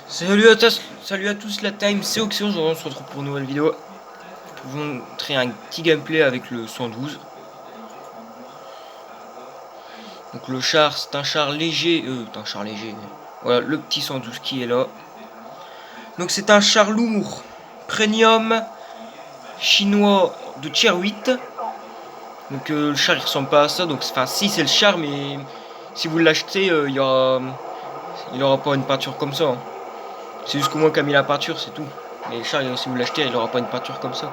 Salut à tous, la Time, c'est Oxy. Aujourd'hui on se retrouve pour une nouvelle vidéo pour vous montrer un petit gameplay avec le 112. Donc le char, c'est un char léger, voilà, le petit 112 qui est là. Donc c'est un char lourd, premium, chinois de tier 8. Donc le char il ressemble pas à ça, donc enfin si c'est le char, mais si vous l'achetez, il aura pas une peinture comme ça, hein. C'est juste que moi qui a mis la peinture, c'est tout. Mais le char, si vous l'achetez, il aura pas une peinture comme ça.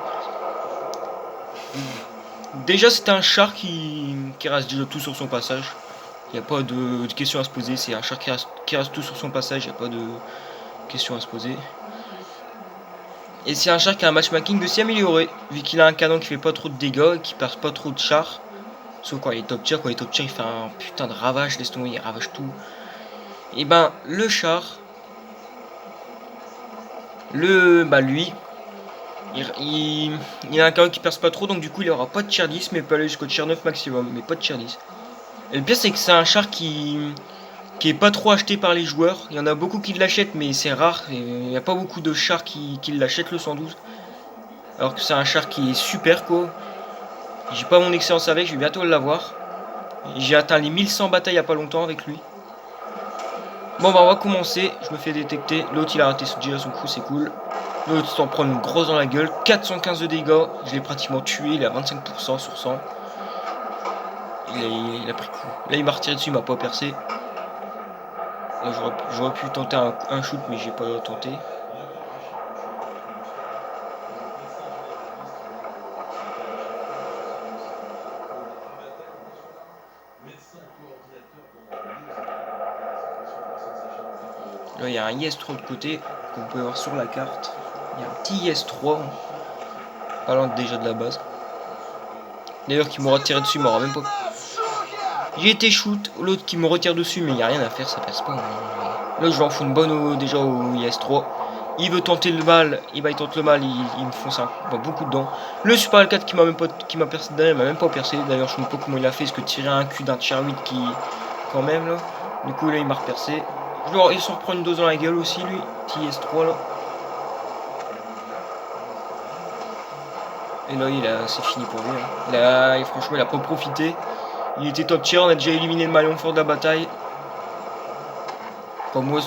Déjà, c'est un char qui reste déjà tout sur son passage. Il n'y a pas de questions à se poser. C'est un char qui reste tout sur son passage. Il n'y a pas de questions à se poser. Et c'est un char qui a un matchmaking de s'y améliorer. Vu qu'il a un canon qui fait pas trop de dégâts et qui perd pas trop de chars. Sauf quand il est top tier. Quand il est top tier, il fait un putain de ravage. Laisse tomber, il ravage tout. Et ben, le char. Lui. Il a un canon qui perce pas trop. Donc, du coup, il aura pas de tier 10. Mais il peut aller jusqu'au tier 9 maximum. Mais pas de tier 10. Et le pire, c'est que c'est un char qui est pas trop acheté par les joueurs. Il y en a beaucoup qui l'achètent, mais c'est rare. Il n'y a pas beaucoup de chars qui l'achètent le 112. Alors que c'est un char qui est super quoi. J'ai pas mon excellence avec, je vais bientôt l'avoir. J'ai atteint les 1100 batailles il y a pas longtemps avec lui. Bon bah on va commencer, je me fais détecter. L'autre il a raté déjà son coup, c'est cool. L'autre il s'en prend une grosse dans la gueule. 415 de dégâts, je l'ai pratiquement tué, il est à 25% sur 100. Il a pris coup. Là il m'a retiré dessus, il m'a pas percé. Là j'aurais pu tenter un shoot mais j'ai pas tenté. Là, il y a un IS-3 de côté qu'on peut voir sur la carte. Il y a un petit IS-3, pas loin déjà de la base. D'ailleurs, qui m'aura tiré dessus, m'aura même pas. J'ai été shoot, l'autre qui me retire dessus, mais il n'y a rien à faire, ça passe pas. Là, je vais en foutre une bonne déjà au IS-3. Il veut tenter le mal, il tente le mal, il me fonce beaucoup dedans. Le Super L4 qui m'a percé derrière, il m'a même pas percé. D'ailleurs, je ne sais pas comment il a fait, est-ce que tirer un cul d'un tier 8 qui. Quand même là. Du coup, là, il m'a repercé. Genre, il s'en reprend une dose dans la gueule aussi, lui. Petit IS-3 là. Et là, c'est fini pour lui. Hein. Là, franchement, il a pas profité. Il était top tier, on a déjà éliminé le maillon fort de la bataille. Comme moi,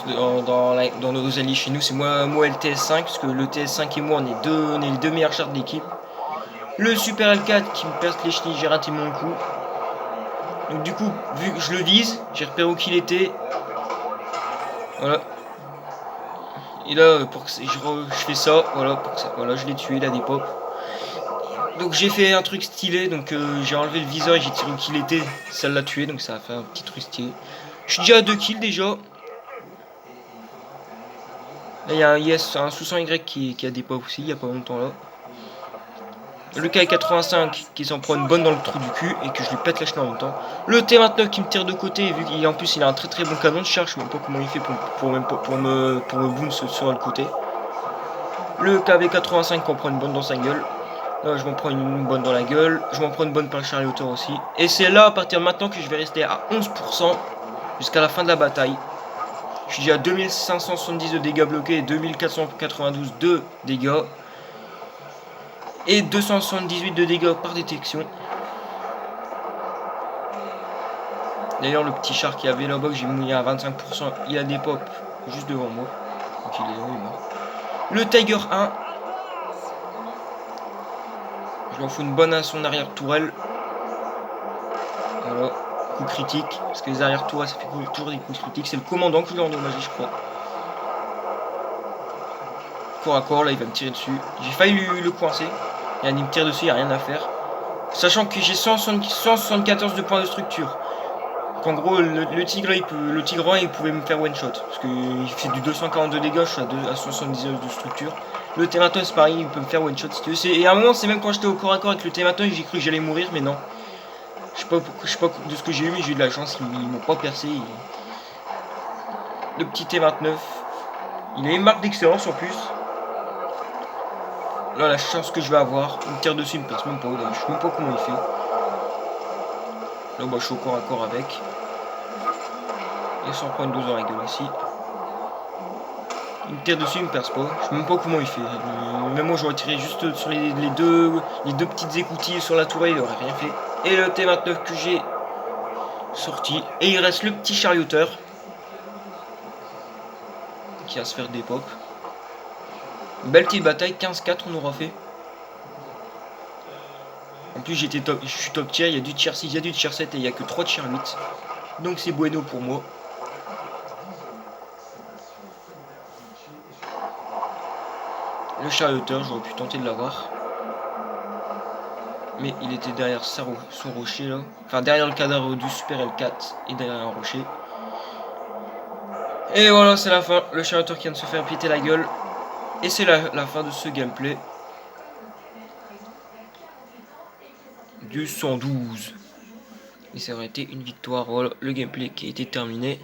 dans nos alliés chez nous, c'est moi et le TS5, parce que le TS5 et moi, on est les deux meilleurs chars de l'équipe. Le Super L4 qui me perce les chenilles, j'ai raté mon coup. Donc du coup, vu que je le vise, j'ai repéré où qu'il était. Voilà. Et là, pour que je fais ça, voilà, je l'ai tué, il a des pop. Donc j'ai fait un truc stylé, donc j'ai enlevé le viseur et j'ai tiré où qu'il était, ça l'a tué, donc ça a fait un petit truc stylé. Je suis déjà à 2 kills déjà. Là il y a un sous-100Y qui a des pop aussi, il y a pas longtemps là. Le K85 qui s'en prend une bonne dans le trou du cul et que je lui pète la chenille en même temps. Le T29 qui me tire de côté, vu qu'en plus il a un très très bon canon de charge, je sais même pas comment il fait pour me boom sur le côté. Le KV85 qui en prend une bonne dans sa gueule. Là, je m'en prends une bonne dans la gueule. Je m'en prends une bonne par le chariot aussi. Et c'est là, à partir de maintenant, que je vais rester à 11% jusqu'à la fin de la bataille. Je suis déjà à 2570 de dégâts bloqués et 2492 de dégâts. Et 278 de dégâts par détection. D'ailleurs, le petit char qui avait là-bas, que j'ai mis à 25%, il a des pops juste devant moi. Donc il est là, il est mort. Le Tiger 1. Je lui en fous une bonne à son arrière tourelle. Voilà, coup critique. Parce que les arrière tourelles, ça fait toujours des coups critiques. C'est le commandant qui l'a endommagé, je crois. Corps à corps, là, il va me tirer dessus. J'ai failli le coincer. Il me tire dessus, il n'y a rien à faire. Sachant que j'ai 174 de points de structure. En gros, le tigre 1, il pouvait me faire one shot. Parce qu'il fait du 242 dégâts, je suis à 179 de structure. Le T29, c'est pareil, il peut me faire one shot si tu veux. Et à un moment, c'est même quand j'étais au corps à corps avec le T29, j'ai cru que j'allais mourir, mais non. Je sais pas de ce que j'ai eu, mais j'ai eu de la chance, ils m'ont pas percé. Le petit T29, il a une marque d'excellence en plus. Là, la chance que je vais avoir, il me tire dessus, il me perce même pas. Je sais même pas comment il fait. Là, bah, je suis au corps à corps avec. Il s'en prend une dose dans la gueule aussi. Il me tire dessus, il me perce pas. Je sais même pas comment il fait. Même moi j'aurais tiré juste sur les deux petites écoutilles sur la tourelle, il aurait rien fait. Et le T29 que j'ai sorti. Et il reste le petit charioteur qui va se faire des pop. Une belle petite bataille, 15-4 on aura fait. En plus je suis top tier, il y a du tier 6, il y a du tier 7 et il n'y a que 3 tier 8. Donc c'est bueno pour moi. Le charioteur, j'aurais pu tenter de l'avoir. Mais il était derrière son rocher là. Enfin derrière le cadavre du Super L4 et derrière un rocher. Et voilà, c'est la fin. Le charioteur qui vient de se faire péter la gueule. Et c'est la fin de ce gameplay. Du 112. Et ça aurait été une victoire. Voilà, le gameplay qui a été terminé.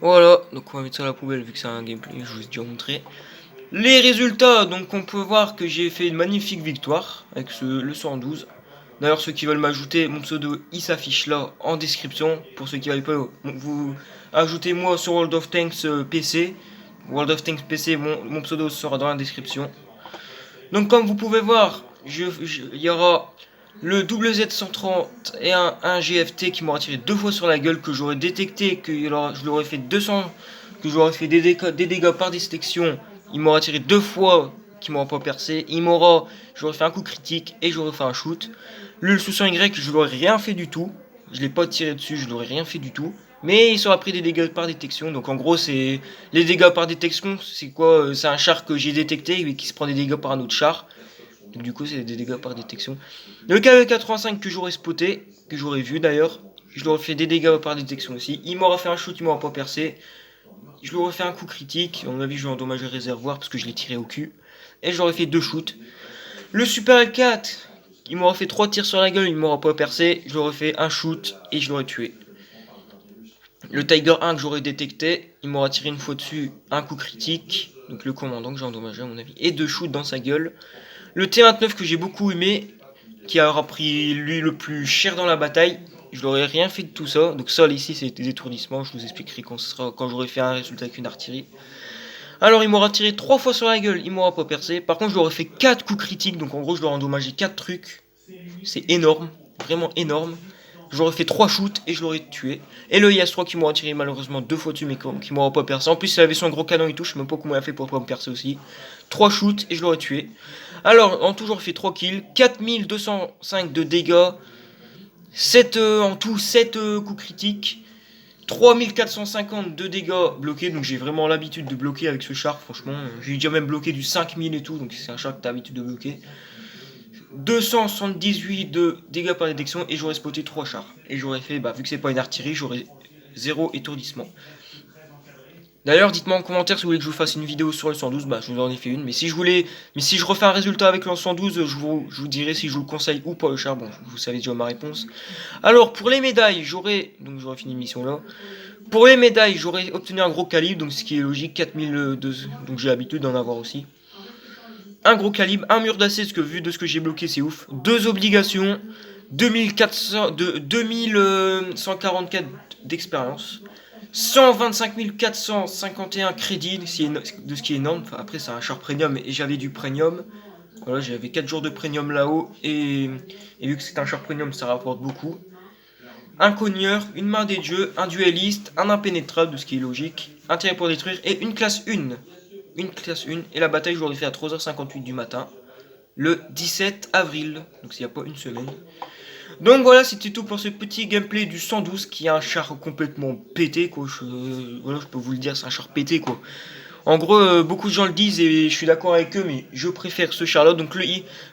Voilà, donc on va mettre ça à la poubelle vu que c'est un gameplay, je vous ai déjà montré. Les résultats, donc on peut voir que j'ai fait une magnifique victoire avec le 112. D'ailleurs ceux qui veulent m'ajouter, mon pseudo il s'affiche là en description. Pour ceux qui veulent pas, vous ajoutez moi sur World of Tanks PC. World of Tanks PC, mon pseudo sera dans la description. Donc comme vous pouvez voir, il y aura le WZ130 et un GFT qui m'aura tiré 2 fois sur la gueule, que j'aurais détecté, que je l'aurais fait 200, que j'aurais fait des dégâts par détection. Il m'aura tiré 2 fois, qui m'aura pas percé. J'aurais fait un coup critique et j'aurais fait un shoot. Le sous Y, je l'aurais rien fait du tout. Je l'ai pas tiré dessus, je l'aurais rien fait du tout. Mais il sera pris des dégâts par détection. Donc en gros, c'est les dégâts par détection. C'est quoi? C'est un char que j'ai détecté et qui se prend des dégâts par un autre char. Donc du coup, c'est des dégâts par détection. Le KV85 que j'aurais spoté, que j'aurais vu d'ailleurs, je l'aurais fait des dégâts par détection aussi. Il m'aura fait un shoot, il m'aura pas percé. Je lui aurais fait un coup critique. À mon avis, je vais endommager le réservoir parce que je l'ai tiré au cul. Et je l'aurais fait 2 shoots. Le Super L4, il m'aura fait 3 tirs sur la gueule, il m'aura pas percé. Je l'aurais fait un shoot et je l'aurais tué. Le Tiger 1 que j'aurais détecté, il m'aura tiré une fois dessus, un coup critique. Donc le commandant que j'ai endommagé à mon avis. Et 2 shoots dans sa gueule. Le T29 que j'ai beaucoup aimé, qui aura pris lui le plus cher dans la bataille. Je n'aurais rien fait de tout ça. Donc ça ici c'est des étourdissements. Je vous expliquerai quand j'aurai fait un résultat avec une artillerie. Alors il m'aura tiré 3 fois sur la gueule, il m'aura pas percé. Par contre je lui aurais fait 4 coups critiques. Donc en gros je leur ai endommagé 4 trucs. C'est énorme, vraiment énorme. J'aurais fait 3 shoots et je l'aurais tué. Et le IS-3 qui m'aura tiré malheureusement 2 fois dessus mais qui m'aura pas percé. En plus il avait son gros canon et tout, je sais même pas comment il a fait pour pas me percer aussi. 3 shoots et je l'aurais tué. Alors en tout j'aurais fait 3 kills, 4205 de dégâts, 7 en tout 7 coups critiques, 3450 de dégâts bloqués. Donc j'ai vraiment l'habitude de bloquer avec ce char, franchement. J'ai déjà même bloqué du 5000 et tout, donc c'est un char que t'as l'habitude de bloquer. 278 de dégâts par détection et j'aurais spoté 3 chars. Et j'aurais fait, vu que c'est pas une artillerie, j'aurais 0 étourdissement. D'ailleurs, dites-moi en commentaire si vous voulez que je vous fasse une vidéo sur le 112, je vous en ai fait une. Mais si je refais un résultat avec le 112, je vous dirai si je vous le conseille ou pas le char. Bon, vous savez déjà ma réponse. Alors, pour les médailles, j'aurais fini une mission là. Pour les médailles, j'aurais obtenu un gros calibre, donc ce qui est logique, 4002, donc j'ai l'habitude d'en avoir aussi. Un gros calibre, un mur d'acier, parce que vu de ce que j'ai bloqué, c'est ouf. 2 obligations, 2144 d'expérience. 125 451 crédits, de ce qui est énorme. Enfin, après, c'est un char premium et j'avais du premium. Voilà, j'avais 4 jours de premium là-haut. Et vu que c'est un char premium, ça rapporte beaucoup. Un cogneur, une main des dieux, un dueliste, un impénétrable, de ce qui est logique. Un tiré pour détruire et une classe 1. Une classe 1. Et la bataille, je l'aurais fait à 3h58 du matin. Le 17 avril. Donc, il n'y a pas une semaine. Donc voilà, c'était tout pour ce petit gameplay du 112 qui est un char complètement pété quoi. Voilà, je peux vous le dire, c'est un char pété quoi. En gros, beaucoup de gens le disent et je suis d'accord avec eux, mais je préfère ce char là. Donc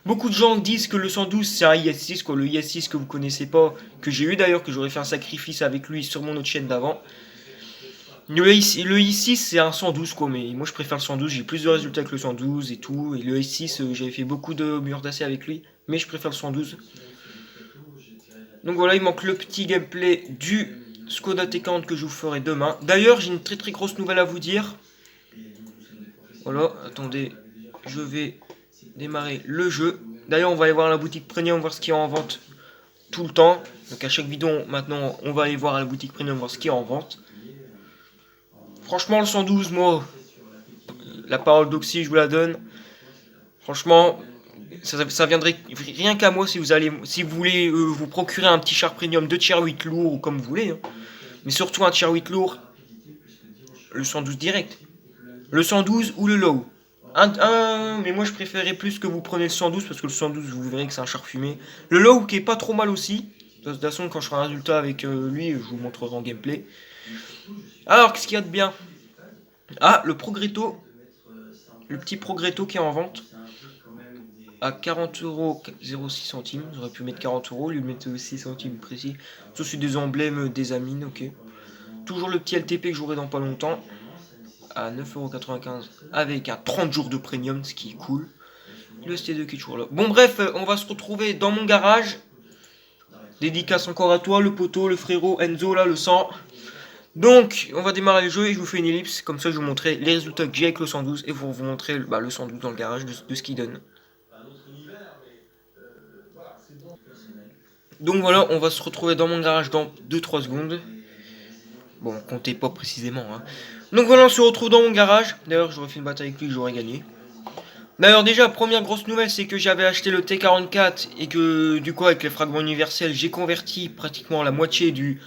beaucoup de gens disent que le 112 c'est un IS-6 quoi, le IS-6 que vous connaissez pas, que j'ai eu d'ailleurs, que j'aurais fait un sacrifice avec lui sur mon autre chaîne d'avant. Le I6 c'est un 112 quoi, mais moi je préfère le 112, j'ai plus de résultats que le 112 et tout. Et le I6 j'avais fait beaucoup de murs d'acier avec lui, mais je préfère le 112. Donc voilà, il manque le petit gameplay du Skoda T40 que je vous ferai demain. D'ailleurs, j'ai une très très grosse nouvelle à vous dire. Voilà, attendez, je vais démarrer le jeu. D'ailleurs, on va aller voir à la boutique Premium, voir ce qu'il y a en vente tout le temps. Donc à chaque vidéo, maintenant, on va aller voir à la boutique Premium, voir ce qu'il y a en vente. Franchement, le 112, moi, la parole d'Oxy, je vous la donne. Franchement, ça viendrait rien qu'à moi si vous voulez vous procurer un petit char premium de tier 8 lourd ou comme vous voulez. Hein. Mais surtout un tier 8 lourd, le 112 direct. Le 112 ou le low. Mais moi je préférais plus que vous preniez le 112 parce que le 112 vous verrez que c'est un char fumé. Le low qui est pas trop mal aussi. De toute façon quand je ferai un résultat avec lui je vous montrerai en gameplay. Alors qu'est-ce qu'il y a de bien? Ah le Progretto. Le petit Progretto qui est en vente. À 40,06 centimes. J'aurais pu mettre 40€, lui mettre 6 centimes précis. Ça c'est des emblèmes des amines, ok. Toujours le petit LTP que j'aurai dans pas longtemps. À 9,95€ avec un 30 jours de premium, ce qui est cool. Le ST2 qui est toujours là. Bon bref, on va se retrouver dans mon garage. Dédicace encore à toi, le poteau, le frérot, Enzo là, le sang. Donc, on va démarrer le jeu et je vous fais une ellipse. Comme ça, je vous montrer les résultats que j'ai avec le 112 et vous montrer le 112 dans le garage de ce qu'il donne. Donc voilà, on va se retrouver dans mon garage dans 2-3 secondes. Bon, comptez pas précisément. Hein. Donc voilà, on se retrouve dans mon garage. D'ailleurs, j'aurais fait une bataille avec lui, j'aurais gagné. D'ailleurs déjà, première grosse nouvelle, c'est que j'avais acheté le T44 et que du coup avec les fragments universels, j'ai converti pratiquement la moitié du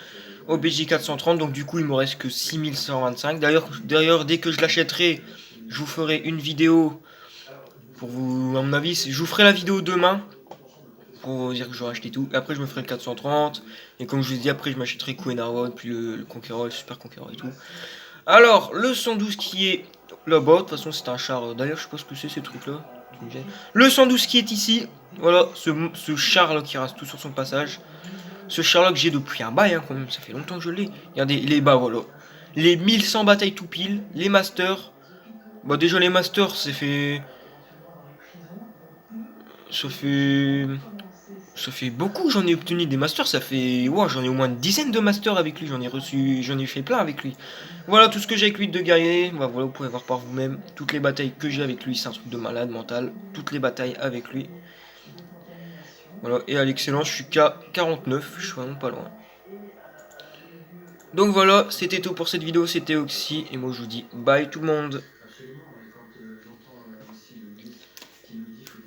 OBJ 430, donc du coup il me reste que 6125. D'ailleurs, dès que je l'achèterai, je vous ferai une vidéo pour vous, à mon avis, je vous ferai la vidéo demain pour vous dire que j'aurai acheté tout. Après je me ferai le 430 et comme je vous ai dit, après je m'achèterai Kuenarod, puis le Conqueror, le Super Conqueror et tout. Alors, le 112 qui est là-bas, de toute façon c'est un char, d'ailleurs je sais pas ce que c'est ces trucs là. Le 112 qui est ici, voilà, ce char là qui reste tout sur son passage. Ce char là que j'ai depuis un bail, hein, quand même, ça fait longtemps que je l'ai. Regardez, les bas, voilà. Les 1100 batailles tout pile, les masters. Bah déjà les masters, ça fait... Ça fait beaucoup, j'en ai obtenu des masters, ça fait... Ouais, j'en ai au moins une dizaine de masters avec lui, j'en ai fait plein avec lui. Voilà tout ce que j'ai avec lui de guerrier, bah voilà, vous pouvez voir par vous-même. Toutes les batailles que j'ai avec lui, c'est un truc de malade mental. Toutes les batailles avec lui. Voilà, et à l'excellence, je suis qu'à 49, je suis vraiment pas loin. Donc voilà, c'était tout pour cette vidéo, c'était Oxy, et moi je vous dis bye tout le monde.